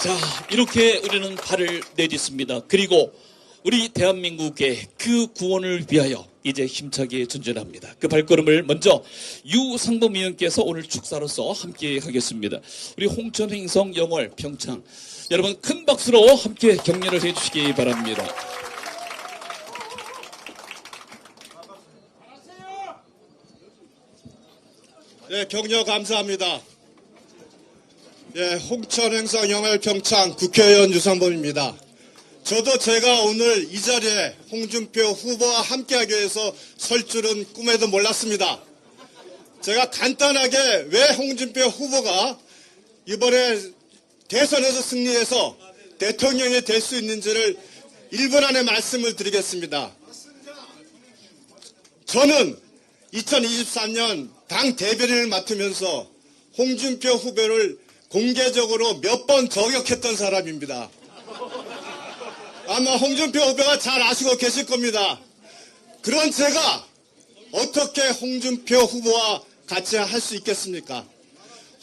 자, 이렇게 우리는 발을 내딛습니다. 그리고 우리 대한민국의 그 구원을 위하여 이제 힘차게 전진합니다. 그 발걸음을 먼저 유상범 의원께서 오늘 축사로서 함께 하겠습니다. 우리 홍천, 횡성, 영월, 평창 여러분 큰 박수로 함께 격려를 해주시기 바랍니다. 예, 격려 감사합니다. 예, 홍천, 횡성, 영월, 평창 국회의원 유상범입니다. 저도 제가 오늘 이 자리에 홍준표 후보와 함께하기 위해서 설 줄은 꿈에도 몰랐습니다. 제가 간단하게 왜 홍준표 후보가 이번에 대선에서 승리해서 대통령이 될 수 있는지를 1분 안에 말씀을 드리겠습니다. 저는 2023년 당 대변인을 맡으면서 홍준표 후보를 공개적으로 몇 번 저격했던 사람입니다. 아마 홍준표 후보가 잘 아시고 계실 겁니다. 그런 제가 어떻게 홍준표 후보와 같이 할 수 있겠습니까?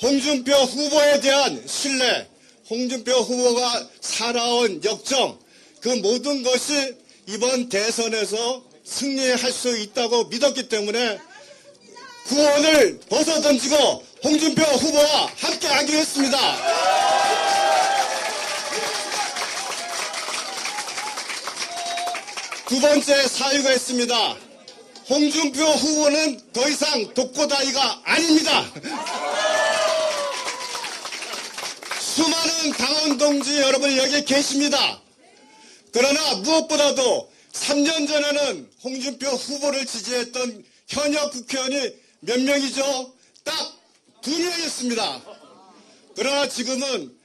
홍준표 후보에 대한 신뢰, 홍준표 후보가 살아온 역정, 그 모든 것이 이번 대선에서 승리할 수 있다고 믿었기 때문에 구원을 벗어던지고 홍준표 후보와 함께 하기로 했습니다. 두 번째 사유가 있습니다. 홍준표 후보는 더 이상 독고다이가 아닙니다. 수많은 당원 동지 여러분이 여기 계십니다. 그러나 무엇보다도 3년 전에는 홍준표 후보를 지지했던 현역 국회의원이 몇 명이죠? 딱 2명이었습니다. 그러나 지금은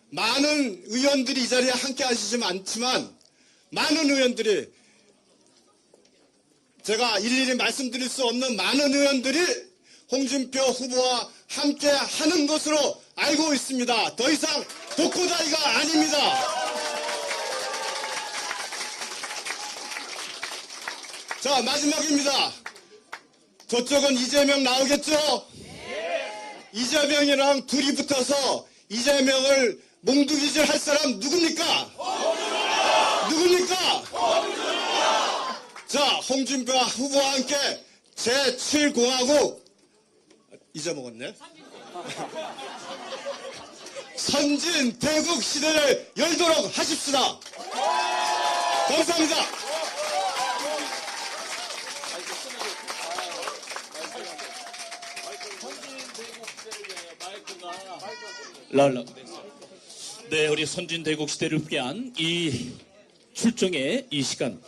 많은 의원들이 이 자리에 함께 하시지 않지만 많은 의원들이 제가 일일이 말씀드릴 수 없는 많은 의원들이 홍준표 후보와 함께 하는 것으로 알고 있습니다. 더 이상 독고다이가 아닙니다. 자, 마지막입니다. 저쪽은 이재명 나오겠죠? 이재명이랑 둘이 붙어서 이재명을 몽둥이질 할 사람 누굽니까? 누굽니까? 자, 홍준표 후보와 함께 제7공화국 잊어먹었네. 선진 대국 시대를 열도록 하십시다. 감사합니다. 네, 우리 선진대국 시대를 위한 이 출정의 이 시간.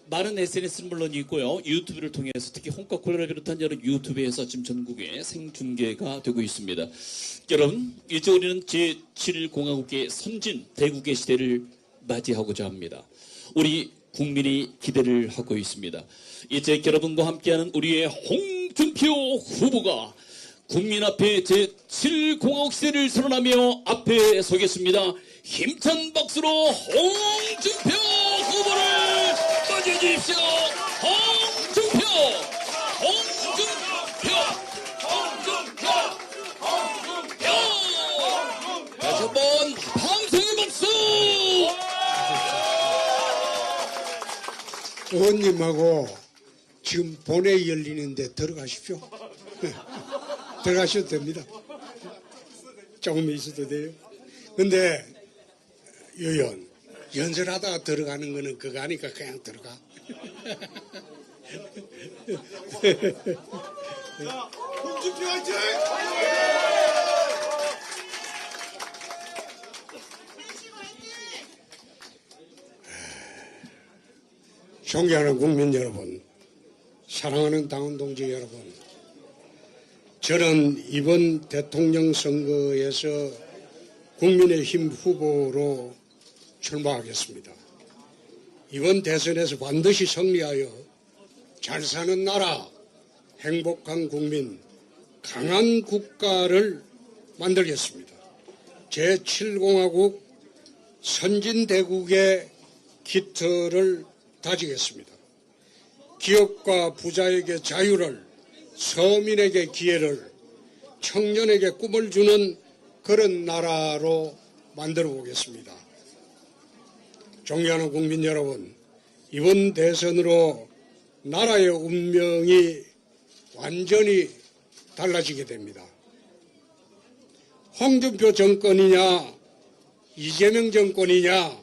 많은 SNS는 물론 있고요. 유튜브를 통해서 특히 홍카콜라를 비롯한 여러 유튜브에서 지금 전국에 생중계가 되고 있습니다. 여러분, 이제 우리는 제7공화국의 선진대국의 시대를 맞이하고자 합니다. 우리 국민이 기대를 하고 있습니다. 이제 여러분과 함께하는 우리의 홍준표 후보가 국민 앞에 제7공화국 시대를 선언하며 앞에 서겠습니다. 힘찬 박수로 홍준표 후보를 맞이해 주십시오. 홍준표! 홍준표! 홍준표! 홍준표! 다시 한번 방송의 박수! 의원님하고 지금 본회의 열리는데 들어가십시오. 들어가셔도 됩니다. 조금 있어도 돼요. 근데 의원 연설하다가 들어가는 거는 그거 아니까 그냥 들어가. 자, 홍준표 화이팅! 존경하는 국민 여러분, 사랑하는 당원 동지 여러분, 저는 이번 대통령 선거에서 국민의힘 후보로 출마하겠습니다. 이번 대선에서 반드시 승리하여 잘 사는 나라, 행복한 국민, 강한 국가를 만들겠습니다. 제7공화국 선진대국의 기틀을 다지겠습니다. 기업과 부자에게 자유를, 서민에게 기회를, 청년에게 꿈을 주는 그런 나라로 만들어 보겠습니다. 존경하는 국민 여러분, 이번 대선으로 나라의 운명이 완전히 달라지게 됩니다. 홍준표 정권이냐 이재명 정권이냐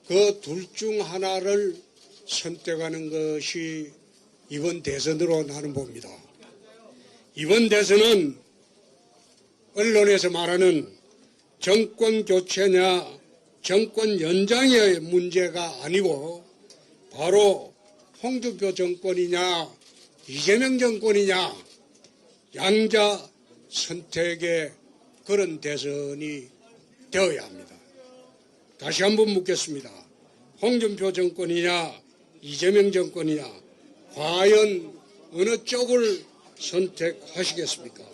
그 둘 중 하나를 선택하는 것이 이번 대선으로 나는 봅니다. 이번 대선은 언론에서 말하는 정권 교체냐 정권 연장의 문제가 아니고 바로 홍준표 정권이냐 이재명 정권이냐 양자 선택의 그런 대선이 되어야 합니다. 다시 한번 묻겠습니다. 홍준표 정권이냐 이재명 정권이냐 과연 어느 쪽을 선택하시겠습니까?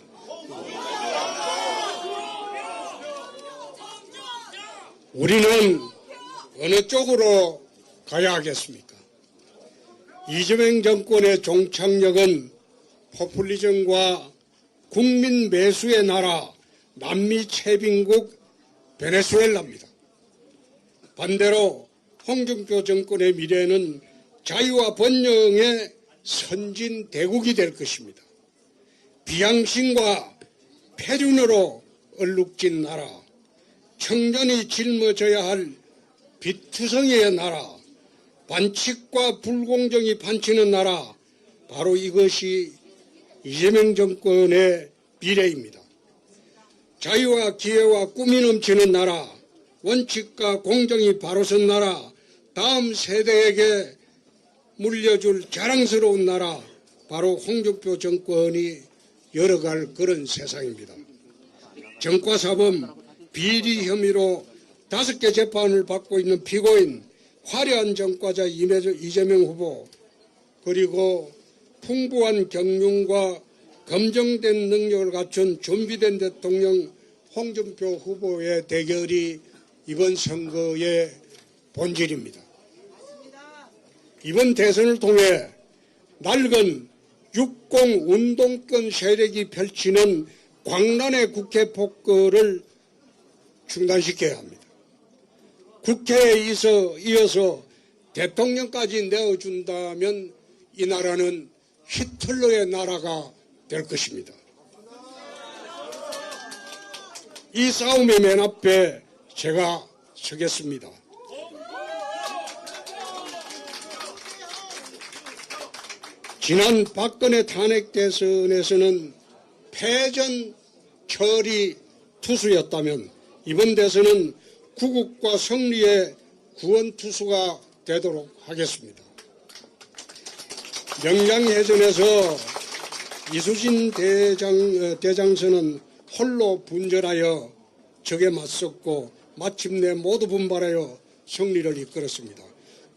우리는 어느 쪽으로 가야 하겠습니까? 이재명 정권의 종착역은 포퓰리즘과 국민 매수의 나라 남미 채빈국 베네수엘라입니다. 반대로 홍준표 정권의 미래는 자유와 번영의 선진 대국이 될 것입니다. 비양심과 폐륜으로 얼룩진 나라, 청년이 짊어져야 할 비투성이의 나라, 반칙과 불공정이 판치는 나라, 바로 이것이 이재명 정권의 미래입니다. 자유와 기회와 꿈이 넘치는 나라, 원칙과 공정이 바로 선 나라, 다음 세대에게 물려줄 자랑스러운 나라, 바로 홍준표 정권이 열어갈 그런 세상입니다. 정과사범 비리 혐의로 5개 재판을 받고 있는 피고인, 화려한 정과자 이재명 후보, 그리고 풍부한 경륜과 검증된 능력을 갖춘 준비된 대통령 홍준표 후보의 대결이 이번 선거의 본질입니다. 이번 대선을 통해 낡은 60 운동권 세력이 펼치는 광란의 국회 폭거를 중단시켜야 합니다. 국회에 이어서 대통령까지 내어준다면 이 나라는 히틀러의 나라가 될 것입니다. 이 싸움의 맨 앞에 제가 서겠습니다. 지난 박근혜 탄핵 대선에서는 패전 처리 투수였다면 이번 대선은 구국과 승리의 구원 투수가 되도록 하겠습니다. 명량해전에서 이수진 대장선은 홀로 분전하여 적에 맞섰고 마침내 모두 분발하여 승리를 이끌었습니다.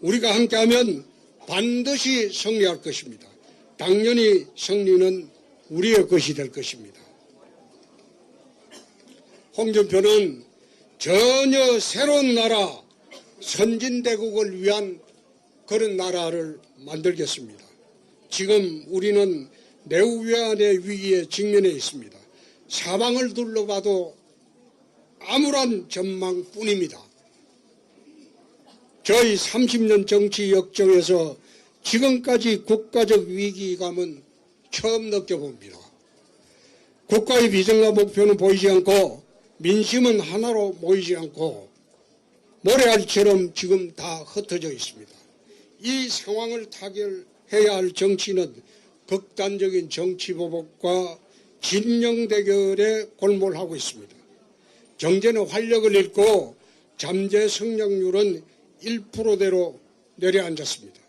우리가 함께하면 반드시 승리할 것입니다. 당연히 승리는 우리의 것이 될 것입니다. 홍준표는 전혀 새로운 나라, 선진대국을 위한 그런 나라를 만들겠습니다. 지금 우리는 내후위안의 위기에 직면해 있습니다. 사방을 둘러봐도 암울한 전망뿐입니다. 저희 30년 정치 역정에서 지금까지 국가적 위기감은 처음 느껴봅니다. 국가의 비전과 목표는 보이지 않고 민심은 하나로 모이지 않고 모래알처럼 지금 다 흩어져 있습니다. 이 상황을 타결해야 할 정치는 극단적인 정치보복과 진영 대결에 골몰하고 있습니다. 경제는 활력을 잃고 잠재 성장률은 1%대로 내려앉았습니다.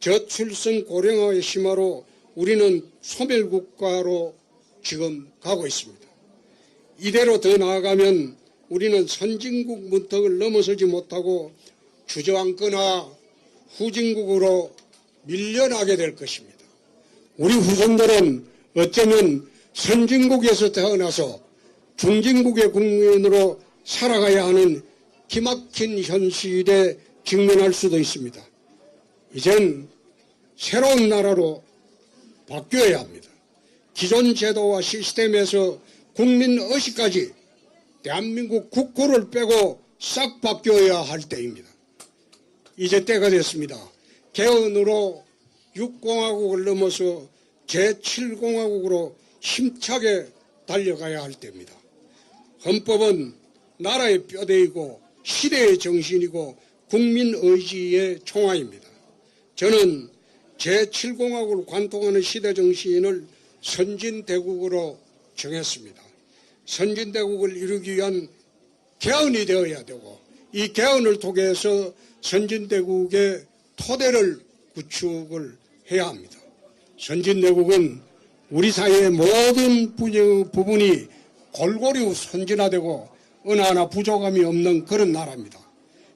저출생 고령화의 심화로 우리는 소멸국가로 지금 가고 있습니다. 이대로 더 나아가면 우리는 선진국 문턱을 넘어서지 못하고 주저앉거나 후진국으로 밀려나게 될 것입니다. 우리 후손들은 어쩌면 선진국에서 태어나서 중진국의 국민으로 살아가야 하는 기막힌 현실에 직면할 수도 있습니다. 이젠 새로운 나라로 바뀌어야 합니다. 기존 제도와 시스템에서 국민 의식까지 대한민국 국호를 빼고 싹 바뀌어야 할 때입니다. 이제 때가 됐습니다. 개헌으로 6공화국을 넘어서 제7공화국으로 힘차게 달려가야 할 때입니다. 헌법은 나라의 뼈대이고 시대의 정신이고 국민 의지의 총화입니다. 저는 제7공화국을 관통하는 시대 정신을 선진대국으로 정했습니다. 선진대국을 이루기 위한 개헌이 되어야 되고 이 개헌을 통해서 선진대국의 토대를 구축을 해야 합니다. 선진대국은 우리 사회의 모든 부분이 골고루 선진화되고 어느 하나 부족함이 없는 그런 나라입니다.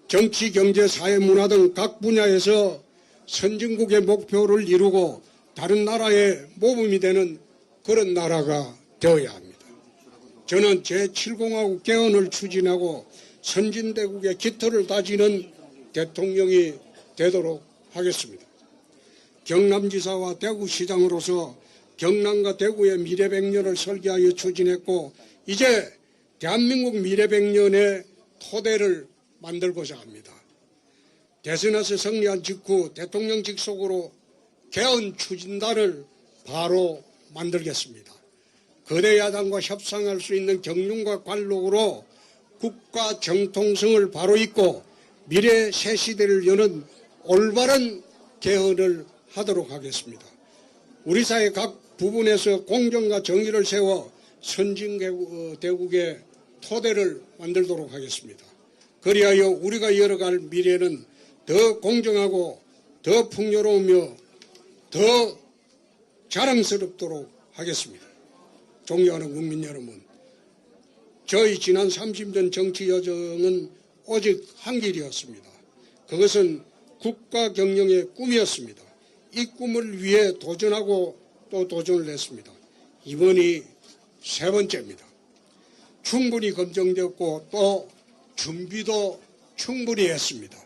정치, 경제, 사회, 문화 등 각 분야에서 선진국의 목표를 이루고 다른 나라의 모범이 되는 그런 나라가 되어야 합니다. 저는 제7공화국 개헌을 추진하고 선진대국의 깃털을 다지는 대통령이 되도록 하겠습니다. 경남지사와 대구시장으로서 경남과 대구의 미래백년을 설계하여 추진했고 이제 대한민국 미래백년의 토대를 만들고자 합니다. 대선에서 승리한 직후 대통령 직속으로 개헌 추진단을 바로 만들겠습니다. 거대 야당과 협상할 수 있는 경륜과 관록으로 국가 정통성을 바로 잇고 미래 새 시대를 여는 올바른 개헌을 하도록 하겠습니다. 우리 사회 각 부분에서 공정과 정의를 세워 선진대국의 토대를 만들도록 하겠습니다. 그리하여 우리가 열어갈 미래는 더 공정하고 더 풍요로우며 더 자랑스럽도록 하겠습니다. 존경하는 국민 여러분, 저희 지난 30년 정치 여정은 오직 한 길이었습니다. 그것은 국가 경영의 꿈이었습니다. 이 꿈을 위해 도전하고 또 도전을 했습니다. 이번이 세 번째입니다. 충분히 검증되었고 또 준비도 충분히 했습니다.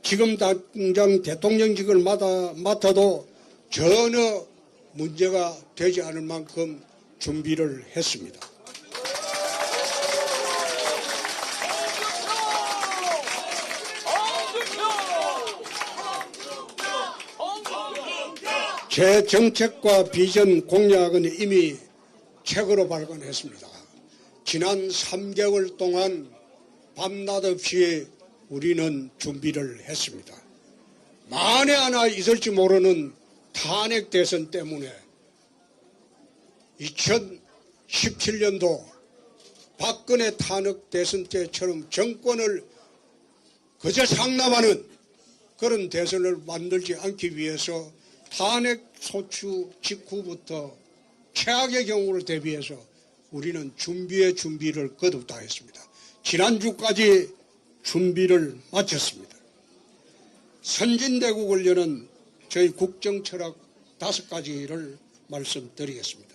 지금 당장 대통령직을 맡아도 전혀 문제가 되지 않을 만큼 준비를 했습니다. 제 정책과 비전 공약은 이미 책으로 발간했습니다. 지난 3개월 동안 밤낮 없이 우리는 준비를 했습니다. 만에 하나 있을지 모르는 탄핵 대선 때문에 2017년도 박근혜 탄핵 대선 때처럼 정권을 그저 상남하는 그런 대선을 만들지 않기 위해서 탄핵 소추 직후부터 최악의 경우를 대비해서 우리는 준비의 준비를 거듭다 했습니다. 지난주까지 준비를 마쳤습니다. 선진대국을 여는 저희 국정철학 5가지를 말씀드리겠습니다.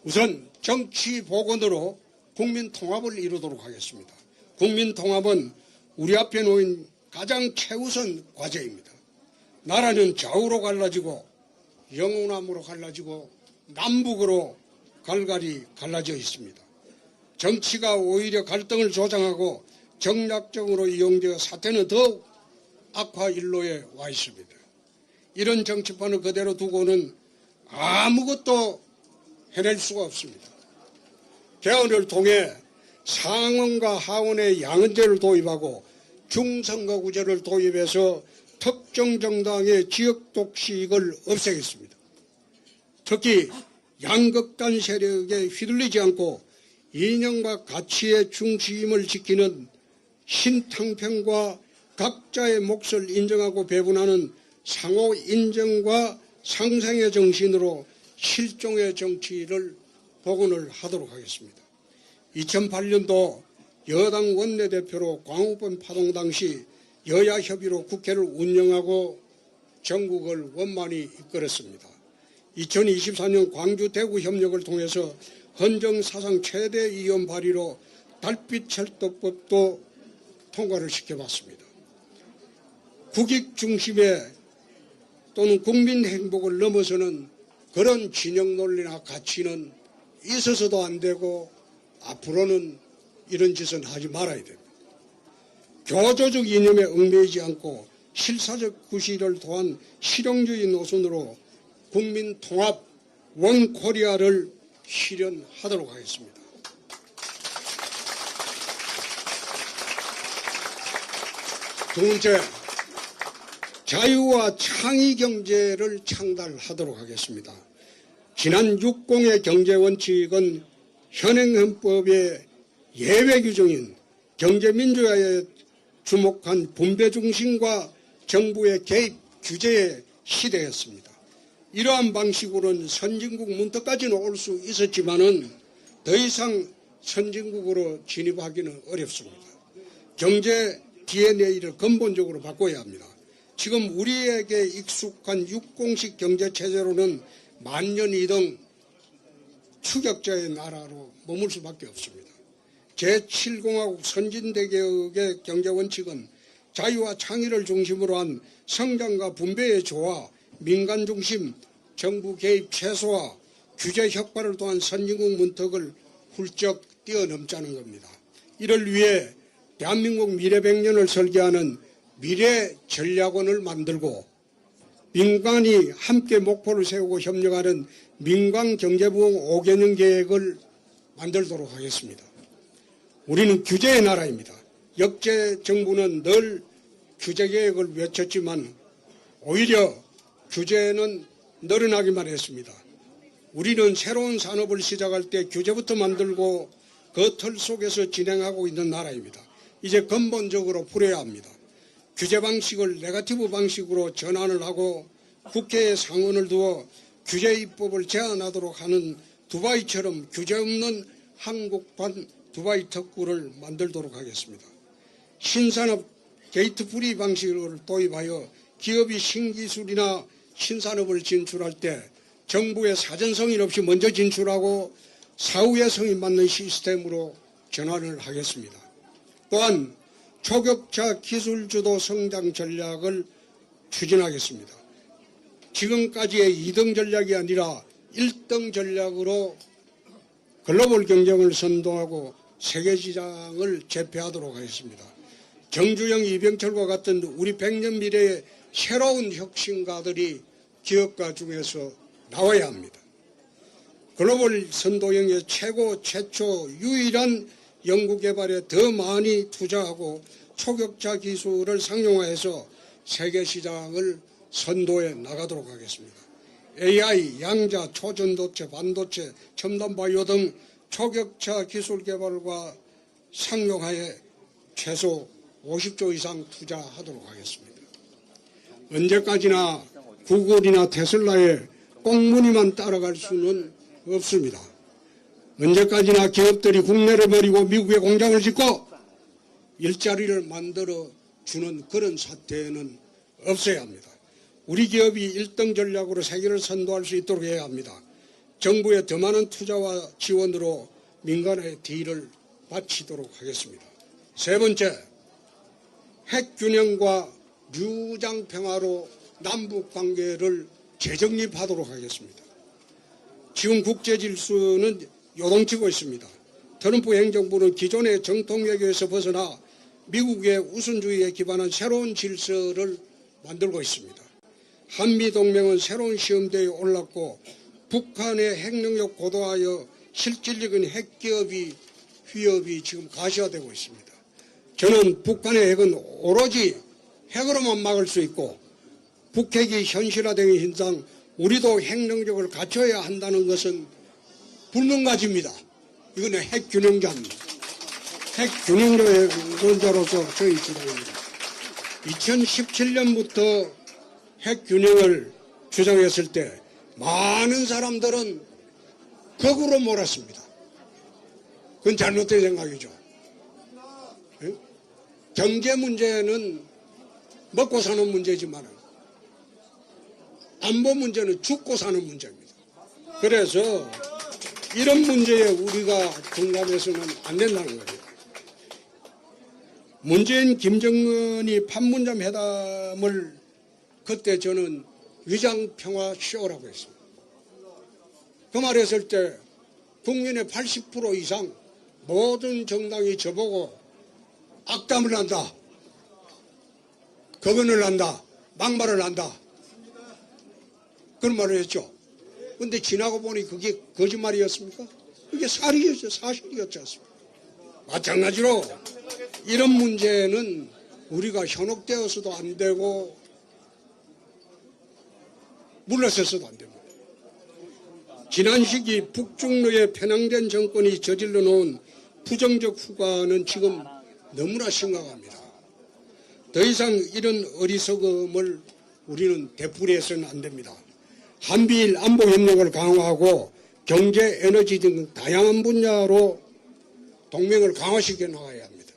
우선 정치 복원으로 국민 통합을 이루도록 하겠습니다. 국민 통합은 우리 앞에 놓인 가장 최우선 과제입니다. 나라는 좌우로 갈라지고 영호남으로 갈라지고 남북으로 갈갈이 갈라져 있습니다. 정치가 오히려 갈등을 조장하고 정략적으로 이용되어 사태는 더욱 악화 일로에 와 있습니다. 이런 정치판을 그대로 두고는 아무것도 해낼 수가 없습니다. 개헌을 통해 상원과 하원의 양은제를 도입하고 중선거구제를 도입해서 특정 정당의 지역 독식을 없애겠습니다. 특히 양극단 세력에 휘둘리지 않고 이념과 가치의 중심을 지키는 신탕평과 각자의 몫을 인정하고 배분하는 상호 인정과 상생의 정신으로 실종의 정치를 복원을 하도록 하겠습니다. 2008년도 여당 원내대표로 광우병 파동 당시 여야 협의로 국회를 운영하고 전국을 원만히 이끌었습니다. 2024년 광주 대구 협력을 통해서 헌정사상 최대 의원 발의로 달빛철도법도 통과를 시켜봤습니다. 국익 중심의 또는 국민 행복을 넘어서는 그런 진영 논리나 가치는 있어서도 안 되고 앞으로는 이런 짓은 하지 말아야 됩니다. 교조적 이념에 얽매이지 않고 실사적 구실을 도한 실용주의 노선으로 국민 통합 원 코리아를 실현하도록 하겠습니다. 두 번째, 자유와 창의 경제를 창달하도록 하겠습니다. 지난 60의 경제 원칙은 현행 헌법의 예외 규정인 경제민주화에 주목한 분배 중심과 정부의 개입 규제에 시대였습니다. 이러한 방식으로는 선진국 문턱까지는 올 수 있었지만은 더 이상 선진국으로 진입하기는 어렵습니다. 경제 DNA를 근본적으로 바꿔야 합니다. 지금 우리에게 익숙한 육공식 경제체제로는 만년이동 추격자의 나라로 머물 수밖에 없습니다. 제7공화국 선진대개혁의 경제원칙은 자유와 창의를 중심으로 한 성장과 분배의 조화, 민간 중심, 정부 개입 최소화, 규제 혁파를 통한 선진국 문턱을 훌쩍 뛰어넘자는 겁니다. 이를 위해 대한민국 미래 100년을 설계하는 미래 전략원을 만들고 민간이 함께 목표를 세우고 협력하는 민간경제부흥 5개년 계획을 만들도록 하겠습니다. 우리는 규제의 나라입니다. 역대 정부는 늘 규제 계획을 외쳤지만 오히려 규제는 늘어나기만 했습니다. 우리는 새로운 산업을 시작할 때 규제부터 만들고 그 틀 속에서 진행하고 있는 나라입니다. 이제 근본적으로 풀어야 합니다. 규제 방식을 네거티브 방식으로 전환을 하고 국회에 상원을 두어 규제 입법을 제한하도록 하는 두바이처럼 규제 없는 한국판 두바이 특구를 만들도록 하겠습니다. 신산업 게이트 프리 방식을 도입하여 기업이 신기술이나 신산업을 진출할 때 정부의 사전 승인 없이 먼저 진출하고 사후에 승인 받는 시스템으로 전환을 하겠습니다. 또한 초격차 기술주도 성장 전략을 추진하겠습니다. 지금까지의 2등 전략이 아니라 1등 전략으로 글로벌 경쟁을 선도하고 세계시장을 제패하도록 하겠습니다. 정주영, 이병철과 같은 우리 100년 미래의 새로운 혁신가들이 기업가 중에서 나와야 합니다. 글로벌 선도형의 최초 유일한 연구개발에 더 많이 투자하고 초격차 기술을 상용화해서 세계시장을 선도해 나가도록 하겠습니다. AI, 양자, 초전도체, 반도체, 첨단 바이오 등 초격차 기술 개발과 상용화에 최소 50조 이상 투자하도록 하겠습니다. 언제까지나 구글이나 테슬라의 꽁무니만 따라갈 수는 없습니다. 언제까지나 기업들이 국내를 버리고 미국에 공장을 짓고 일자리를 만들어 주는 그런 사태는 없어야 합니다. 우리 기업이 1등 전략으로 세계를 선도할 수 있도록 해야 합니다. 정부의 더 많은 투자와 지원으로 민간의 뒤를 바치도록 하겠습니다. 세 번째, 핵균형과 무장평화로 남북관계를 재정립하도록 하겠습니다. 지금 국제질서는 요동치고 있습니다. 트럼프 행정부는 기존의 정통외교에서 벗어나 미국의 우선주의에 기반한 새로운 질서를 만들고 있습니다. 한미동맹은 새로운 시험대에 올랐고 북한의 핵능력 고도화하여 실질적인 핵기업이 위협이 지금 가시화되고 있습니다. 저는 북한의 핵은 오로지 핵으로만 막을 수 있고 북핵이 현실화되는 현상 우리도 핵능력을 갖춰야 한다는 것은 불능가지입니다. 이거는 핵균형자입니다. 핵균형자로서 저희 주장입니다. 2017년부터 핵균형을 주장했을 때 많은 사람들은 거꾸로 몰았습니다. 그건 잘못된 생각이죠. 경제 문제는 먹고 사는 문제지만 안보 문제는 죽고 사는 문제입니다. 그래서 이런 문제에 우리가 둔감해서는 안 된다는 거예요. 문재인, 김정은이 판문점 회담을 그때 저는 위장평화 쇼라고 했습니다. 그 말 했을 때 국민의 80% 이상 모든 정당이 저보고 악담을 한다, 거변을 한다, 막말을 한다, 그런 말을 했죠. 근데 지나고 보니 그게 거짓말이었습니까? 그게 사실이었죠. 사실이었지 않습니까? 마찬가지로 이런 문제는 우리가 현혹되어서도 안 되고 물러서서도 안 됩니다. 지난 시기 북중로에 편향된 정권이 저질러 놓은 부정적 후과는 지금 너무나 심각합니다. 더 이상 이런 어리석음을 우리는 되풀이해서는 안 됩니다. 한미일 안보 협력을 강화하고 경제, 에너지 등 다양한 분야로 동맹을 강화시켜 나가야 합니다.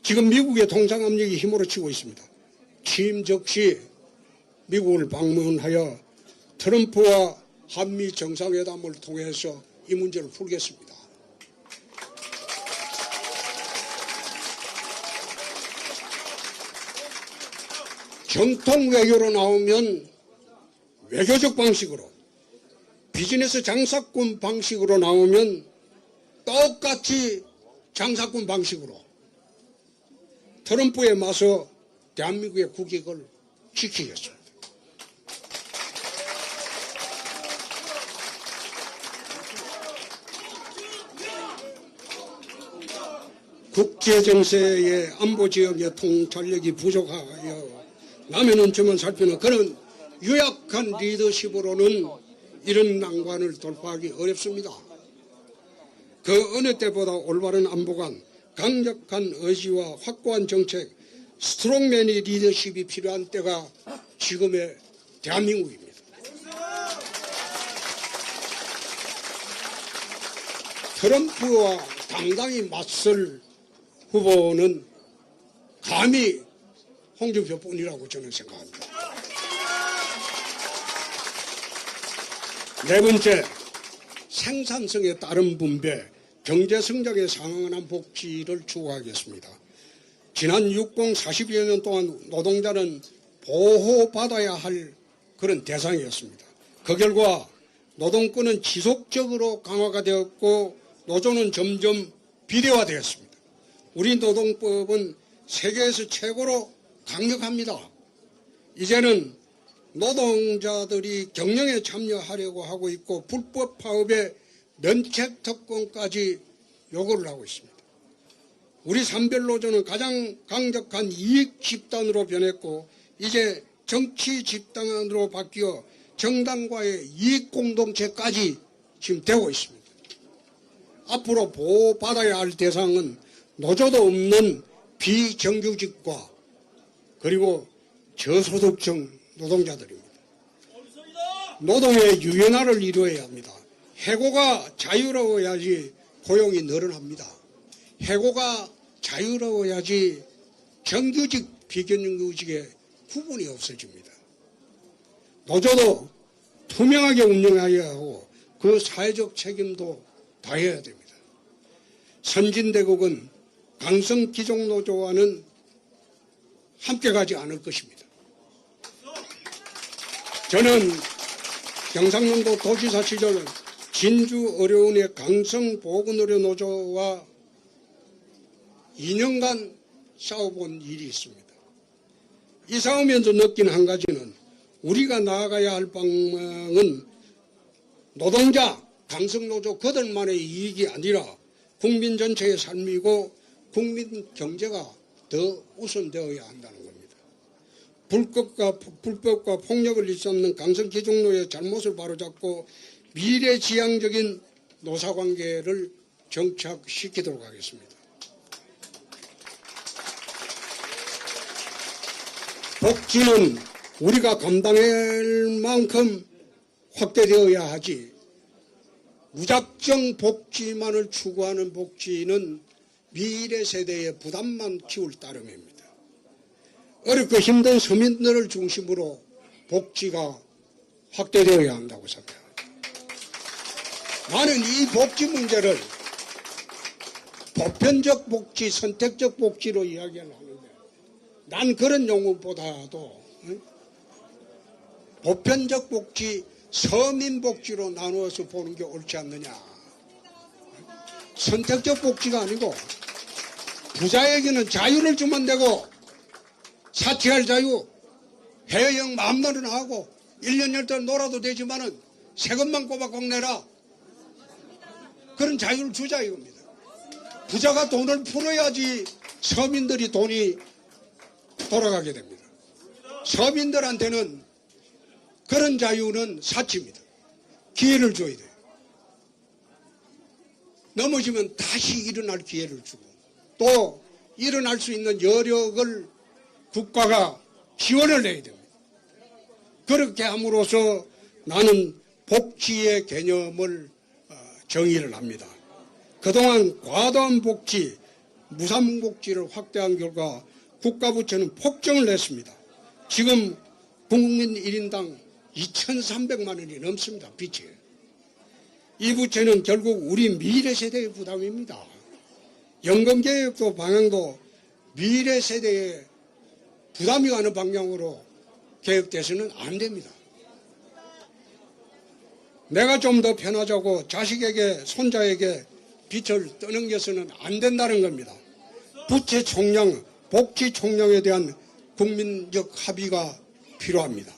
지금 미국의 통상 압력이 힘으로 치고 있습니다. 취임 즉시 미국을 방문하여 트럼프와 한미 정상회담을 통해서 이 문제를 풀겠습니다. 정통 외교로 나오면 외교적 방식으로, 비즈니스 장사꾼 방식으로 나오면 똑같이 장사꾼 방식으로 트럼프에 맞서 대한민국의 국익을 지키겠습니다. 국제정세의 안보지역의 통찰력이 부족하여 남의 점만 살피는 그런 유약한 리더십으로는 이런 난관을 돌파하기 어렵습니다. 그 어느 때보다 올바른 안보관, 강력한 의지와 확고한 정책, 스트롱맨의 리더십이 필요한 때가 지금의 대한민국입니다. 트럼프와 당당히 맞설 후보는 감히 홍준표뿐이라고 저는 생각합니다. 네 번째, 생산성에 따른 분배, 경제 성장에 상응한 복지를 추구하겠습니다. 지난 60, 40여 년 동안 노동자는 보호받아야 할 그런 대상이었습니다. 그 결과 노동권은 지속적으로 강화가 되었고 노조는 점점 비대화되었습니다. 우리 노동법은 세계에서 최고로 강력합니다. 이제는 노동자들이 경영에 참여하려고 하고 있고 불법 파업에 면책 특권까지 요구를 하고 있습니다. 우리 산별노조는 가장 강력한 이익 집단으로 변했고 이제 정치 집단으로 바뀌어 정당과의 이익 공동체까지 지금 되고 있습니다. 앞으로 보호받아야 할 대상은 노조도 없는 비정규직과 그리고 저소득층 노동자들입니다. 노동의 유연화를 이루어야 합니다. 해고가 자유로워야지 고용이 늘어납니다. 해고가 자유로워야지 정규직, 비정규직의 구분이 없어집니다. 노조도 투명하게 운영해야 하고 그 사회적 책임도 다해야 됩니다. 선진대국은 강성 기종노조와는 함께 가지 않을 것입니다. 저는 경상남도 도지사 시절 진주의료원의 강성보건의료노조와 2년간 싸워본 일이 있습니다. 이 싸우면서 느낀 한 가지는 우리가 나아가야 할 방향은 노동자, 강성노조 그들만의 이익이 아니라 국민 전체의 삶이고 국민 경제가 더 우선되어야 한다는 겁니다. 불법과 폭력을 일삼는 강성기종노의 잘못을 바로잡고 미래지향적인 노사관계를 정착시키도록 하겠습니다. 복지는 우리가 감당할 만큼 확대되어야 하지 무작정 복지만을 추구하는 복지는 미래 세대의 부담만 키울 따름입니다. 어렵고 힘든 서민들을 중심으로 복지가 확대되어야 한다고 생각합니다. 나는 이 복지 문제를 보편적 복지, 선택적 복지로 이야기를 하는데 난 그런 용어보다도 보편적 복지, 서민 복지로 나누어서 보는 게 옳지 않느냐. 선택적 복지가 아니고 부자에게는 자유를 주면 되고 사퇴할 자유, 해외여행 마음대로 나가고 1년 10달 놀아도 되지만은 세금만 꼬박꼬박 내라. 그런 자유를 주자 이겁니다. 부자가 돈을 풀어야지 서민들이 돈이 돌아가게 됩니다. 서민들한테는 그런 자유는 사치입니다. 기회를 줘야 돼요. 넘어지면 다시 일어날 기회를 주고 또 일어날 수 있는 여력을 국가가 지원을 해야 됩니다. 그렇게 함으로써 나는 복지의 개념을 정의를 합니다. 그동안 과도한 복지, 무상복지를 확대한 결과 국가부채는 폭증을 냈습니다. 지금 국민 1인당 2,300만 원이 넘습니다. 빚이. 이 부채는 결국 우리 미래 세대의 부담입니다. 연금개혁도 방향도 미래 세대의 부담이 가는 방향으로 개혁돼서는 안 됩니다. 내가 좀 더 편하자고 자식에게 손자에게 빚을 떠넘겨서는 안 된다는 겁니다. 부채 총량, 복지 총량에 대한 국민적 합의가 필요합니다.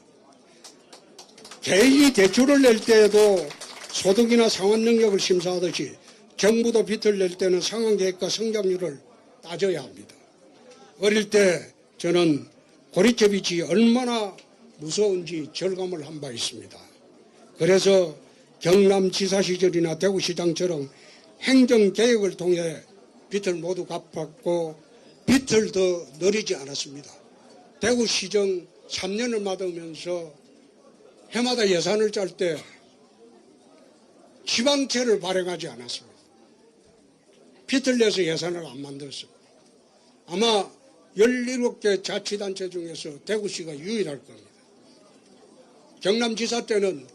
개인이 대출을 낼 때에도 소득이나 상환 능력을 심사하듯이 정부도 빚을 낼 때는 상환 계획과 성장률을 따져야 합니다. 어릴 때 저는 고리채 빚이 얼마나 무서운지 절감을 한 바 있습니다. 그래서 경남지사 시절이나 대구시장처럼 행정개혁을 통해 빚을 모두 갚았고 빚을 더 늘리지 않았습니다. 대구시정 3년을 맡으면서 해마다 예산을 짤 때 지방채를 발행하지 않았습니다. 빚을 내서 예산을 안 만들었습니다. 아마 17개 자치단체 중에서 대구시가 유일할 겁니다. 경남지사 때는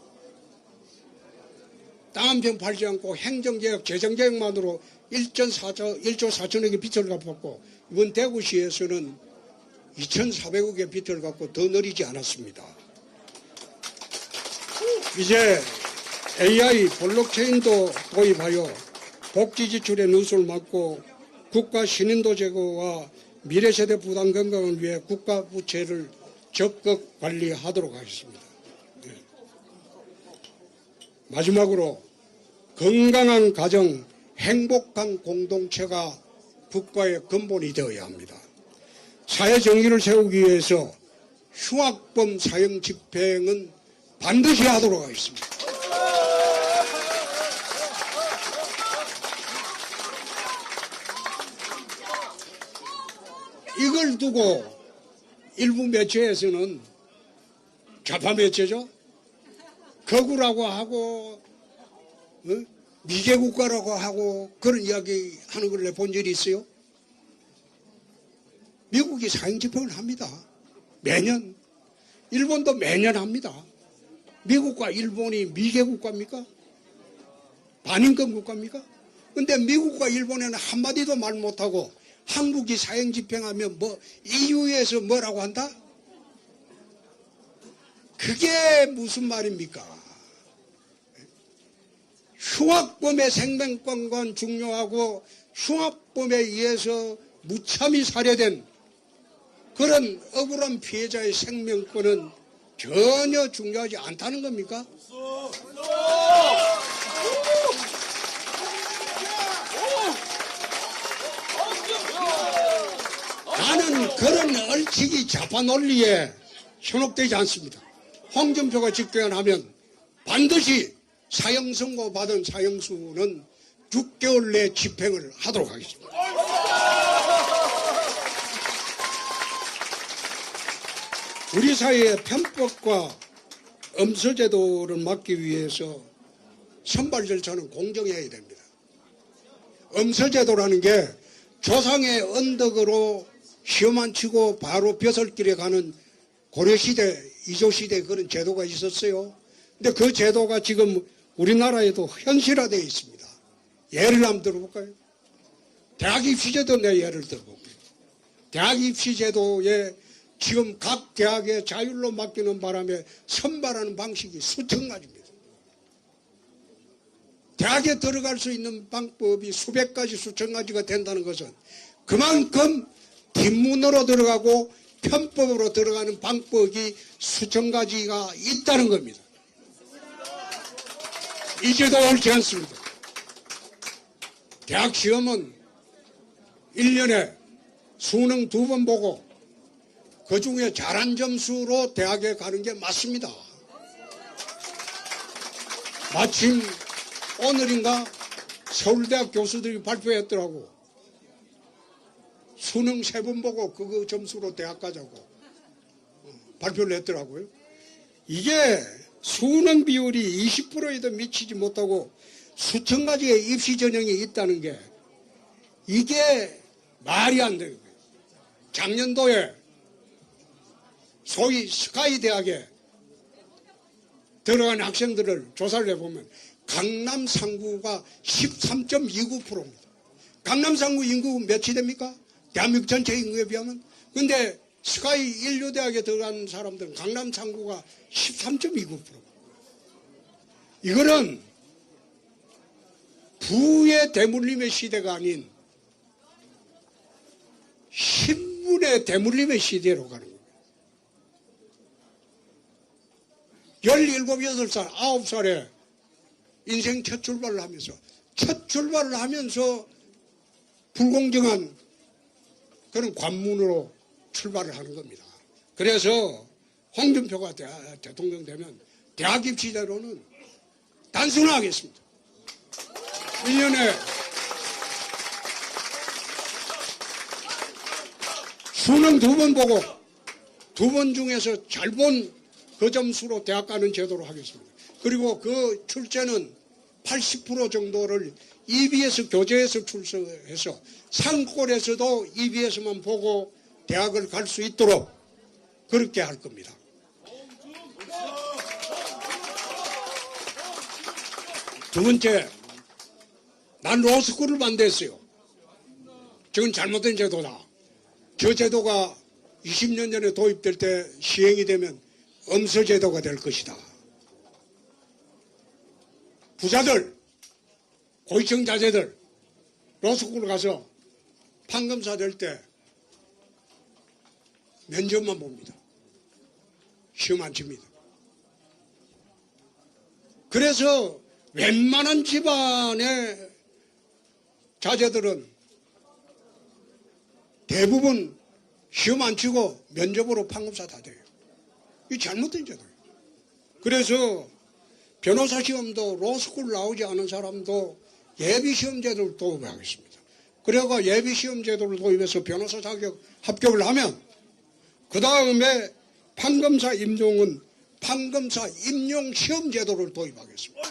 땅 한 평 팔지 않고 행정개혁, 재정개혁만으로 1조 4천억의 빚을 갚았고 이번 대구시에서는 2,400억의 빚을 갚고 더 늘리지 않았습니다. 이제 AI 블록체인도 도입하여 복지 지출의 누수를 막고 국가 신인도 제고와 미래세대 부담 건강을 위해 국가 부채를 적극 관리하도록 하겠습니다. 네. 마지막으로 건강한 가정, 행복한 공동체가 국가의 근본이 되어야 합니다. 사회 정의를 세우기 위해서 흉악범 사형 집행은 반드시 하도록 하겠습니다. 이걸 두고 일부 매체에서는 좌파 매체죠. 거구라고 하고 미개국가라고 하고 그런 이야기 하는 걸 본 적이 있어요. 미국이 사형 집행을 합니다. 매년. 일본도 매년 합니다. 미국과 일본이 미개국가입니까? 반인권 국가입니까? 근데 미국과 일본에는 한마디도 말 못하고 한국이 사형 집행하면 뭐 EU에서 뭐라고 한다? 그게 무슨 말입니까? 흉악범의 생명권과 중요하고 흉악범에 의해서 무참히 살해된 그런 억울한 피해자의 생명권은 전혀 중요하지 않다는 겁니까? 나는 그런 얼치기 좌파 논리에 현혹되지 않습니다. 홍준표가 집권하면 반드시 사형 선고 받은 사형수는 6개월 내 집행을 하도록 하겠습니다. 우리 사회의 편법과 엄서제도를 막기 위해서 선발 절차는 공정해야 됩니다. 엄서제도라는 게 조상의 언덕으로 시험만 치고 바로 벼슬길에 가는 고려시대, 이조시대 그런 제도가 있었어요. 근데 그 제도가 지금 우리나라에도 현실화되어 있습니다. 예를 한번 들어볼까요? 대학 입시제도 내 예를 들어볼게요. 대학 입시제도에 지금 각 대학에 자율로 맡기는 바람에 선발하는 방식이 수천 가지입니다. 대학에 들어갈 수 있는 방법이 수백 가지 수천 가지가 된다는 것은 그만큼 뒷문으로 들어가고 편법으로 들어가는 방법이 수천 가지가 있다는 겁니다. 이제도 옳지 않습니다. 대학 시험은 1년에 수능 2번 보고 그 중에 잘한 점수로 대학에 가는 게 맞습니다. 마침 오늘인가 서울대학 교수들이 발표했더라고. 수능 3번 보고 그거 점수로 대학 가자고 발표를 했더라고요. 이게 수능 비율이 20%에도 미치지 못하고 수천 가지의 입시 전형이 있다는 게 이게 말이 안 되는 거예요. 작년도에 소위 스카이 대학에 들어간 학생들을 조사를 해보면 강남 상구가 13.29%입니다. 강남 상구 인구 몇이 됩니까? 대한민국 전체 인구에 비하면. 근데 스카이 인류대학에 들어간 사람들은 강남 상구가 13.29%. 이거는 부의 대물림의 시대가 아닌 신분의 대물림의 시대로 가는 거예요. 17, 8살, 9살에 인생 첫 출발을 하면서 불공정한 그런 관문으로 출발을 하는 겁니다. 그래서 홍준표가 대통령 되면 대학 입시제도는 단순화하겠습니다. 1년에 수능 2번 보고 2번 중에서 잘 본 그 점수로 대학 가는 제도로 하겠습니다. 그리고 그 출제는 80% 정도를 EBS 교재에서 출제해서 상권에서도 EBS만 보고 대학을 갈 수 있도록 그렇게 할 겁니다. 두 번째, 난 로스쿨을 반대했어요. 저건 잘못된 제도다. 저 제도가 20년 전에 도입될 때 시행이 되면 엄서제도가 될 것이다. 부자들, 고위층 자제들 로스쿨 가서 판검사 될 때 면접만 봅니다. 시험 안 칩니다. 그래서 웬만한 집안의 자제들은 대부분 시험 안 치고 면접으로 판검사 다 돼요. 이 잘못된 제도예요. 그래서 변호사 시험도 로스쿨 나오지 않은 사람도 예비시험 제도를 도입하겠습니다. 그래가 예비시험 제도를 도입해서 변호사 자격 합격을 하면 그 다음에 판검사 임용은 판검사 임용 시험 제도를 도입하겠습니다.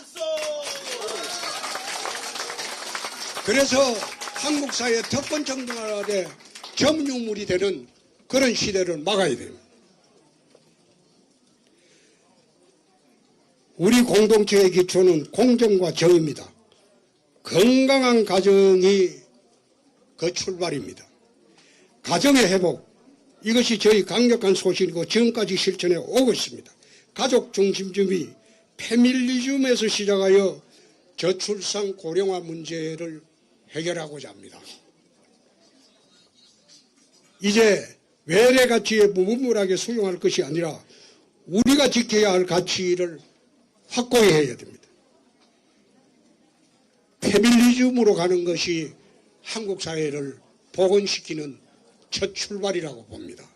그래서 한국 사회 특권 정당화의 점유물이 되는 그런 시대를 막아야 됩니다. 우리 공동체의 기초는 공정과 정의입니다. 건강한 가정이 그 출발입니다. 가정의 회복, 이것이 저희 강력한 소신이고 지금까지 실천해 오고 있습니다. 가족 중심주의, 페밀리즘에서 시작하여 저출산 고령화 문제를 해결하고자 합니다. 이제 외래 가치에 무분별하게 수용할 것이 아니라 우리가 지켜야 할 가치를 확고해야 됩니다. 페밀리즘으로 가는 것이 한국 사회를 복원시키는 첫 출발이라고 봅니다.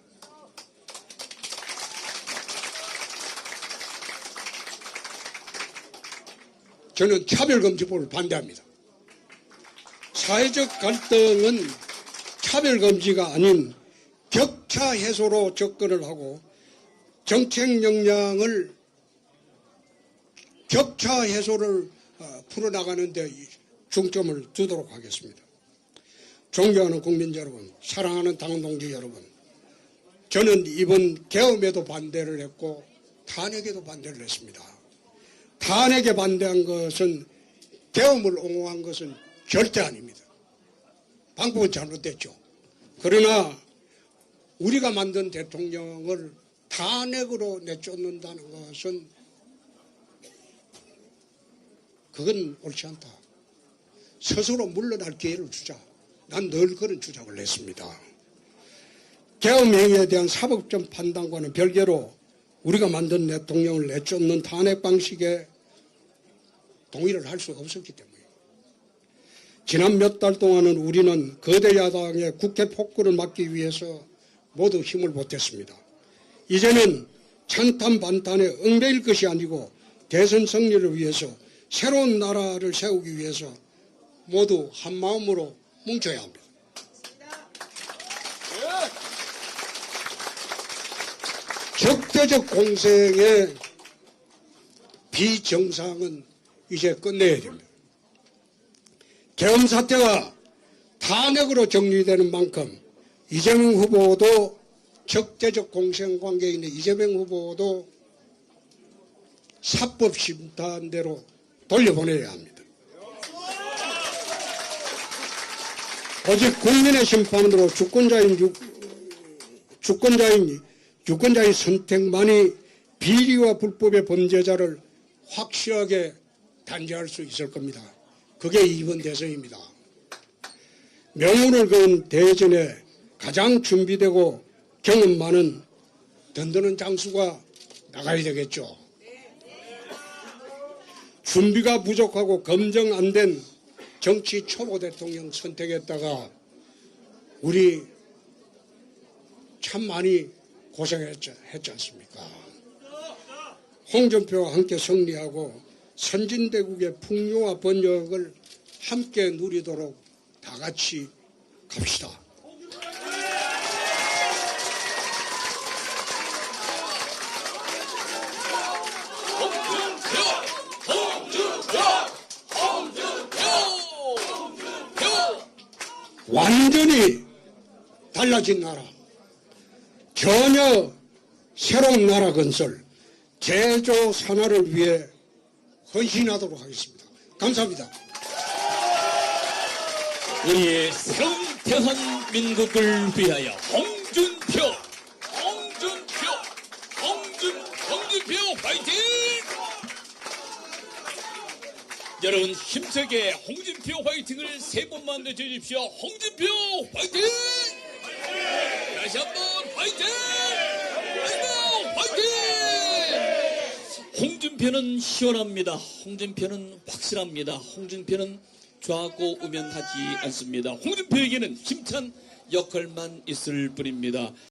저는 차별금지법을 반대합니다. 사회적 갈등은 차별금지가 아닌 격차 해소로 접근을 하고 정책 역량을 격차 해소를 풀어나가는 데 중점을 두도록 하겠습니다. 존경하는 국민 여러분, 사랑하는 당동지 여러분, 저는 이번 계엄에도 반대를 했고 탄핵에도 반대를 했습니다. 탄핵에 반대한 것은 계엄을 옹호한 것은 절대 아닙니다. 방법은 잘못됐죠. 그러나 우리가 만든 대통령을 탄핵으로 내쫓는다는 것은 그건 옳지 않다. 스스로 물러날 기회를 주자. 난 늘 그런 주장을 했습니다. 계엄행위에 대한 사법적 판단과는 별개로 우리가 만든 대통령을 내쫓는 탄핵 방식에 동의를 할 수 없었기 때문에 지난 몇 달 동안은 우리는 거대 야당의 국회 폭거를 막기 위해서 모두 힘을 보탰습니다. 이제는 찬탄 반탄에 얽매일 것이 아니고 대선 승리를 위해서 새로운 나라를 세우기 위해서 모두 한마음으로 뭉쳐야 합니다. 적대적 공생의 비정상은 이제 끝내야 됩니다. 계엄 사태가 탄핵으로 정리되는 만큼 이재명 후보도 적대적 공생 관계에 있는 이재명 후보도 사법 심판대로 돌려보내야 합니다. 오직 국민의 심판으로 유권자의 선택만이 비리와 불법의 범죄자를 확실하게 단죄할 수 있을 겁니다. 그게 이번 대선입니다. 명운을 그은 대전에 가장 준비되고 경험 많은 든든한 장수가 나가야 되겠죠. 준비가 부족하고 검증 안 된 정치 초보 대통령 선택했다가 우리 참 많이 고생했지 않습니까? 홍준표와 함께 승리하고 선진대국의 풍요와 번영을 함께 누리도록 다 같이 갑시다. 완전히 달라진 나라, 전혀 새로운 나라 건설, 제조 산하를 위해 헌신하도록 하겠습니다. 감사합니다. 우리의 새로운 대한민국을 위하여 홍준표 화이팅! 여러분 힘차게 홍준표 화이팅을 세 번만 외쳐주십시오. 홍준표 화이팅! 다시 한번 화이팅! 화이팅! 홍준표는 시원합니다. 홍준표는 확실합니다. 홍준표는 좌고 우면하지 않습니다. 홍준표에게는 힘찬 역할만 있을 뿐입니다.